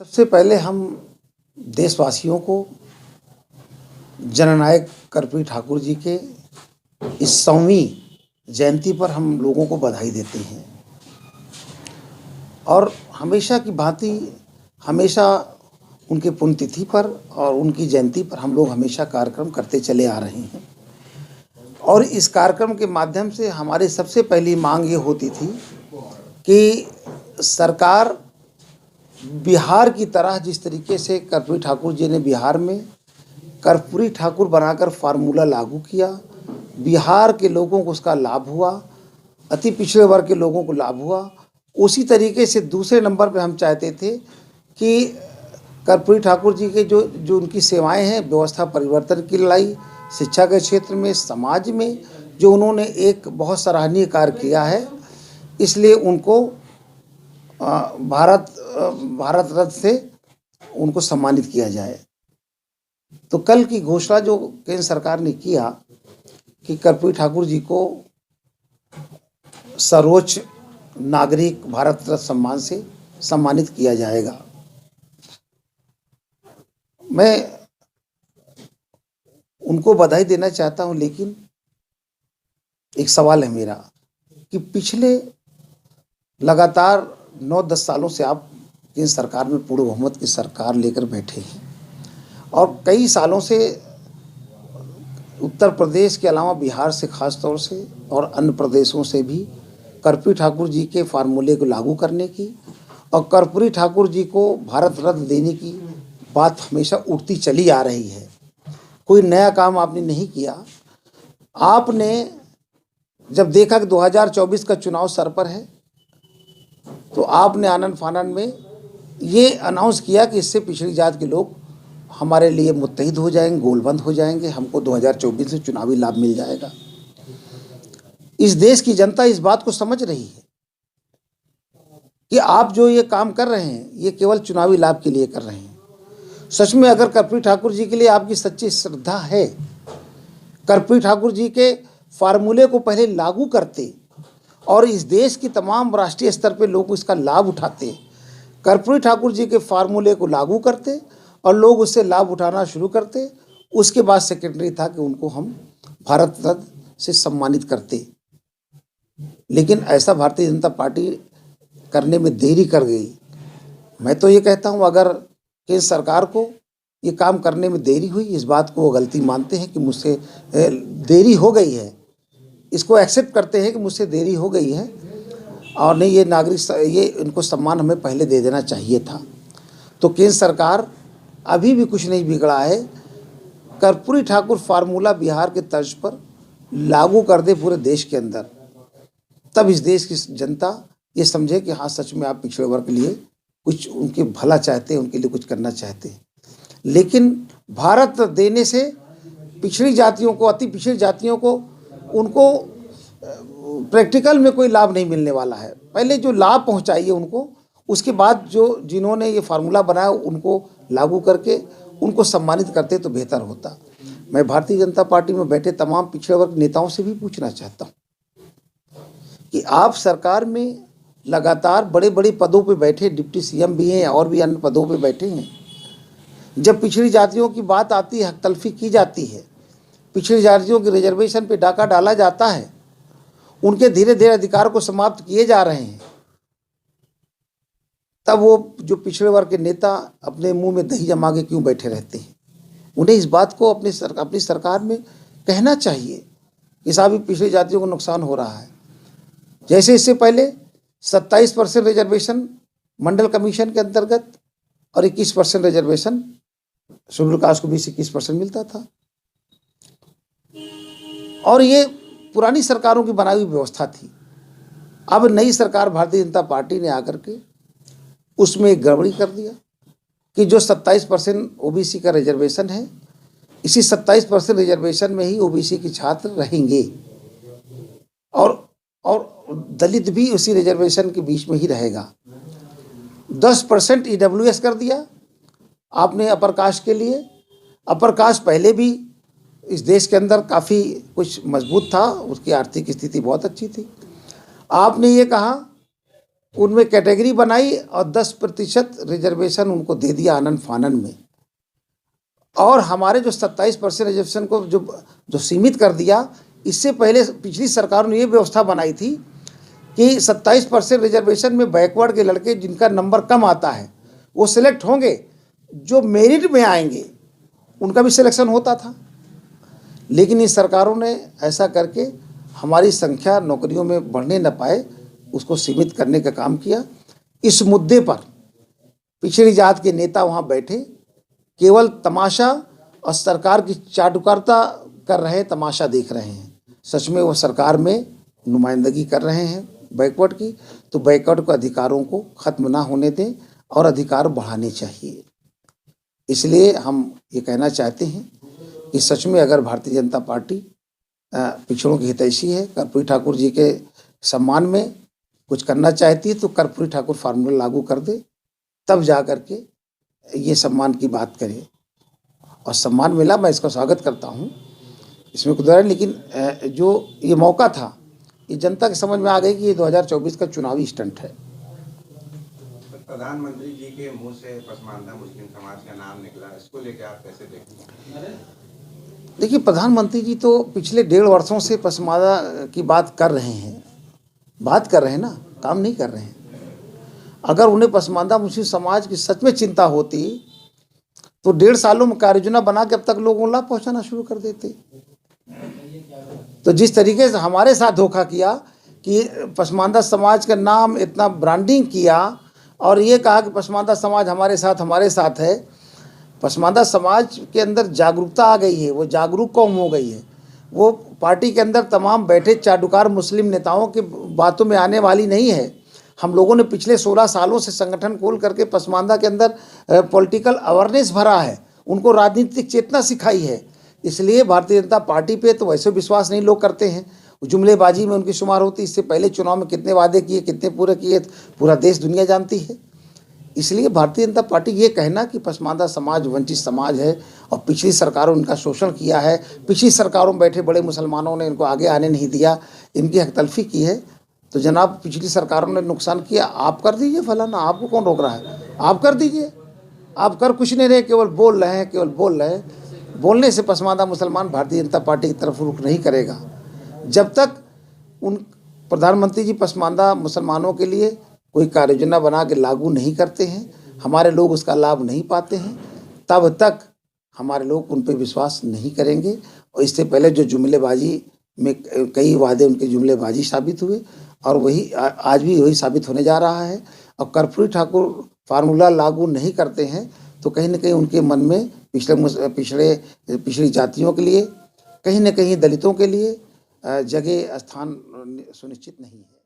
सबसे पहले हम देशवासियों को जननायक कर्पूरी ठाकुर जी के इस 100वीं जयंती पर हम लोगों को बधाई देते हैं। और हमेशा की भांति हमेशा उनके पुण्यतिथि पर और उनकी जयंती पर हम लोग हमेशा कार्यक्रम करते चले आ रहे हैं। और इस कार्यक्रम के माध्यम से हमारी सबसे पहली मांग ये होती थी कि सरकार बिहार की तरह जिस तरीके से कर्पूरी ठाकुर जी ने बिहार में कर्पूरी ठाकुर बनाकर फार्मूला लागू किया, बिहार के लोगों को उसका लाभ हुआ, अति पिछड़े वर्ग के लोगों को लाभ हुआ, उसी तरीके से दूसरे नंबर पे हम चाहते थे कि कर्पूरी ठाकुर जी के जो उनकी सेवाएं हैं, व्यवस्था परिवर्तन की लड़ाई, शिक्षा के क्षेत्र में, समाज में जो उन्होंने एक बहुत सराहनीय कार्य किया है, इसलिए उनको भारत रत्न से उनको सम्मानित किया जाए। तो कल की घोषणा जो केंद्र सरकार ने किया कि कर्पूरी ठाकुर जी को सर्वोच्च नागरिक भारत रत्न सम्मान से सम्मानित किया जाएगा। मैं उनको बधाई देना चाहता हूं, लेकिन एक सवाल है मेरा कि पिछले लगातार 9-10 सालों से आप केंद्र सरकार में पूर्ण बहुमत की सरकार लेकर बैठे हैं और कई सालों से उत्तर प्रदेश के अलावा बिहार से खास तौर से और अन्य प्रदेशों से भी कर्पूरी ठाकुर जी के फार्मूले को लागू करने की और कर्पूरी ठाकुर जी को भारत रत्न देने की बात हमेशा उठती चली आ रही है। कोई नया काम आपने नहीं किया। आपने जब देखा कि 2024 का चुनाव सर पर है तो आपने आनन फानन में ये अनाउंस किया कि इससे पिछड़ी जात के लोग हमारे लिए मुत्तहिद हो जाएंगे, गोलबंद हो जाएंगे, हमको 2024 में चुनावी लाभ मिल जाएगा। इस देश की जनता इस बात को समझ रही है कि आप जो ये काम कर रहे हैं ये केवल चुनावी लाभ के लिए कर रहे हैं। सच में अगर कर्पूरी ठाकुर जी के लिए आपकी सच्ची श्रद्धा है, कर्पूरी ठाकुर जी के फार्मूले को पहले लागू करते और इस देश की तमाम राष्ट्रीय स्तर पे लोग इसका लाभ उठाते, कर्पूरी ठाकुर जी के फार्मूले को लागू करते और लोग उससे लाभ उठाना शुरू करते, उसके बाद सेकेंडरी था कि उनको हम भारत रत्न से सम्मानित करते। लेकिन ऐसा भारतीय जनता पार्टी करने में देरी कर गई। मैं तो ये कहता हूँ अगर केंद्र सरकार को ये काम करने में देरी हुई, इस बात को वो गलती मानते हैं कि मुझसे देरी हो गई है, इसको एक्सेप्ट करते हैं कि मुझसे देरी हो गई है और नहीं ये नागरिक ये इनको सम्मान हमें पहले दे देना चाहिए था। तो केंद्र सरकार अभी भी कुछ नहीं बिगड़ा है, कर्पूरी ठाकुर फार्मूला बिहार के तर्ज पर लागू कर दे पूरे देश के अंदर, तब इस देश की जनता ये समझे कि हाँ सच में आप पिछड़े वर्ग के लिए कुछ उनके भला चाहते हैं, उनके लिए कुछ करना चाहते हैं। लेकिन भारत देने से पिछड़ी जातियों को, अति पिछड़ी जातियों को, उनको प्रैक्टिकल में कोई लाभ नहीं मिलने वाला है। पहले जो लाभ पहुंचाइए उनको, उसके बाद जिन्होंने ये फार्मूला बनाया उनको लागू करके उनको सम्मानित करते तो बेहतर होता। मैं भारतीय जनता पार्टी में बैठे तमाम पिछड़े वर्ग नेताओं से भी पूछना चाहता हूँ कि आप सरकार में लगातार बड़े बड़े पदों पे बैठे, डिप्टी सीएम भी हैं और भी अन्य पदों पे बैठे हैं, जब पिछड़ी जातियों की बात आती है, हक तलफी की जाती है, पिछड़ी जातियों के रिजर्वेशन पे डाका डाला जाता है, उनके धीरे धीरे अधिकार को समाप्त किए जा रहे हैं, तब वो जो पिछड़े वर्ग के नेता अपने मुंह में दही जमा के क्यों बैठे रहते हैं? उन्हें इस बात को अपनी सरकार में कहना चाहिए कि साहब पिछड़ी जातियों को नुकसान हो रहा है। जैसे इससे पहले 27% रिजर्वेशन मंडल कमीशन के अंतर्गत और 21% रिजर्वेशन शेड्यूल कास्ट को भी 21% मिलता था और ये पुरानी सरकारों की बनाई हुई व्यवस्था थी। अब नई सरकार भारतीय जनता पार्टी ने आकर के उसमें एक गड़बड़ी कर दिया कि जो 27% ओबीसी का रिजर्वेशन है, इसी 27% रिजर्वेशन में ही ओबीसी के छात्र रहेंगे और दलित भी उसी रिजर्वेशन के बीच में ही रहेगा। 10% ईडब्ल्यूएस कर दिया आपने अपर कास्ट के लिए। अपर कास्ट पहले भी इस देश के अंदर काफ़ी कुछ मजबूत था, उसकी आर्थिक स्थिति बहुत अच्छी थी। आपने ये कहा उनमें कैटेगरी बनाई और 10% रिजर्वेशन उनको दे दिया आनन फानन में। और हमारे जो 27% रिजर्वेशन को जो सीमित कर दिया, इससे पहले पिछली सरकार ने ये व्यवस्था बनाई थी कि 27% रिजर्वेशन में बैकवर्ड के लड़के जिनका नंबर कम आता है वो सिलेक्ट होंगे, जो मेरिट में आएंगे उनका भी सिलेक्शन होता था। लेकिन इन सरकारों ने ऐसा करके हमारी संख्या नौकरियों में बढ़ने न पाए, उसको सीमित करने का काम किया। इस मुद्दे पर पिछड़ी जात के नेता वहाँ बैठे केवल तमाशा और सरकार की चाटुकारिता कर रहे हैं, तमाशा देख रहे हैं। सच में वो सरकार में नुमाइंदगी कर रहे हैं बैकवर्ड की, तो बैकवर्ड के अधिकारों को ख़त्म ना होने दें और अधिकार बढ़ाने चाहिए। इसलिए हम ये कहना चाहते हैं कि सच में अगर भारतीय जनता पार्टी पिछड़ों की हितैषी है, कर्पूरी ठाकुर जी के सम्मान में कुछ करना चाहती है, तो कर्पूरी ठाकुर फार्मूला लागू कर दे, तब जा कर के ये सम्मान की बात करें। और सम्मान मिला, मैं इसका स्वागत करता हूँ, इसमें कुछ है। लेकिन जो ये मौका था, ये जनता के समझ में आ गई कि ये 2024 का चुनावी स्टंट है। प्रधानमंत्री जी के मुंह से पसमानदा मुस्लिम समाज का नाम निकला, इसको लेकर आप कैसे देखते हैं? देखिए, प्रधानमंत्री जी तो पिछले 1.5 वर्षों से पसमानदा की बात कर रहे हैं, ना, काम नहीं कर रहे हैं। अगर उन्हें पसमानदा मुस्लिम समाज की सच में चिंता होती तो 1.5 सालों में कार्ययोजना बना के अब तक लोगों को लाभ पहुँचाना शुरू कर देते। तो जिस तरीके से हमारे साथ धोखा किया कि पसमानदा समाज का नाम इतना ब्रांडिंग किया और ये कहा कि पसमानदा समाज हमारे साथ है। पसमानदा समाज के अंदर जागरूकता आ गई है, वो जागरूक कौम हो गई है। वो पार्टी के अंदर तमाम बैठे चाटुकार मुस्लिम नेताओं की बातों में आने वाली नहीं है। हम लोगों ने पिछले 16 सालों से संगठन खोल करके पसमानदा के अंदर पॉलिटिकल अवेयरनेस भरा है, उनको राजनीतिक चेतना सिखाई है। इसलिए भारतीय जनता पार्टी पे तो वैसे विश्वास नहीं लोग करते हैं, जुमलेबाजी में उनकी शुमार होती। इससे पहले चुनाव में कितने वादे किए, कितने पूरे किए, पूरा देश दुनिया जानती है। इसलिए भारतीय जनता पार्टी ये कहना कि पसमानदा समाज वंचित समाज है और पिछली सरकारों ने इनका शोषण किया है, पिछली सरकारों में बैठे बड़े मुसलमानों ने इनको आगे आने नहीं दिया, इनकी हकतलफी की है, तो जनाब पिछली सरकारों ने नुकसान किया, आप कर दीजिए फलाना, आपको कौन रोक रहा है, आप कर दीजिए। आप कर कुछ नहीं रहे, केवल बोल रहे हैं। बोलने से पसमानदा मुसलमान भारतीय जनता पार्टी की तरफ रुख नहीं करेगा। जब तक उन प्रधानमंत्री जी पसमानदा मुसलमानों के लिए कोई कार्ययोजना बना के लागू नहीं करते हैं, हमारे लोग उसका लाभ नहीं पाते हैं, तब तक हमारे लोग उन पर विश्वास नहीं करेंगे। और इससे पहले जो जुमलेबाजी में कई वादे उनके जुमलेबाजी साबित हुए और वही आज भी वही साबित होने जा रहा है। और कर्पूरी ठाकुर फार्मूला लागू नहीं करते हैं तो कहीं न कहीं उनके मन में पिछड़ी जातियों के लिए, कहीं न कहीं दलितों के लिए जगह स्थान सुनिश्चित नहीं है।